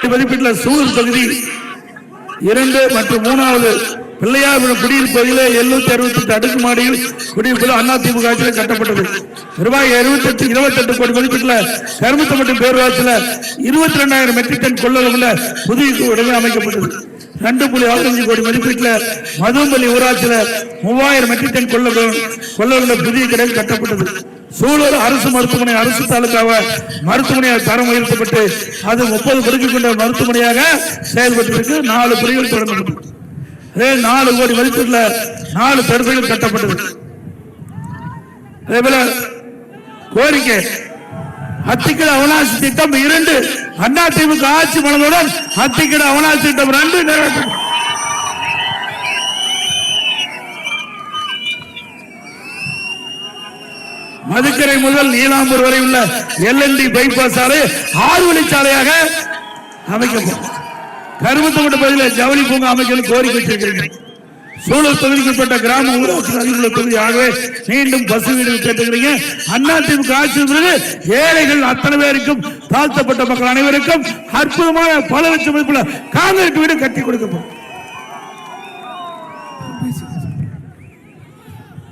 மதிப்பீட்டில் சூழல் பகுதி 2 மற்றும் 3வது பிள்ளையார்புரம் குடியிருப்பு பகுதியில் 768 அடுக்குமாடியில் குடியிருப்பு அதிமுக ஆட்சியில் கட்டப்பட்டது. ரூபாய் 28 கோடி மதிப்பீட்டில் கருமத்தம்பட்டி பேரூராட்சியில் 22,000 மெட்ரிக் டன் கொள்ளளவுள்ள புதிய உடனே அமைக்கப்பட்டது. 2.65 கோடி மதிப்பீட்டில் மதும்பள்ளி ஊராட்சியில் 3000 மெட்ரிக் டன் கொள்ளளவுள்ள புதிய கிடங்கு கட்டப்பட்டது. சூழல் அரசு மருத்துவமனை அரசு தாலுகாவ மருத்துவமனையாக தரம் உயர்த்தப்பட்டு அது 30 படுக்கை கொண்ட மருத்துவமனையாக செயல்பட்டிருக்கு. 4 பிரிவுகள் தொடங்கப்பட்டது. 4 கோடி மதிப்பீட்டில் 4 தடுப்பைகள் கட்டப்பட்டது. அதே போல கோரிக்கை அத்திக்கடை அவனாசி திட்டம் 2 அதிமுக ஆட்சி மனதுடன் அத்திக்கடை அவனாசி திட்டம் 2 நிறைவேற்ற மதுக்கரை முதல் நீலாம்பூர் வரை உள்ள LND பைபாஸ் சாலை 6 வழிச்சாலையாக அமைக்கப்படும். கருமத்தம்பட்டி பகுதியில் ஜவுளி பூங்கா அமைக்க கோரிக்கை வச்சிருக்கிறீங்க. சூழல் தொகுதிக்குட்பட்ட கிராம ஊராட்சி அதிமுக தொகுதி ஆகவே மீண்டும் பசு வீடுகள் கேட்டுக்கிறீங்க. அதிமுக ஆட்சி ஏழைகள் அத்தனை பேருக்கும் தாழ்த்தப்பட்ட மக்கள் அனைவருக்கும் அற்புதமான பல லட்சம் மதிப்புள்ள காங்கிரீட் வீடு கட்டி கொடுக்கப்படும்.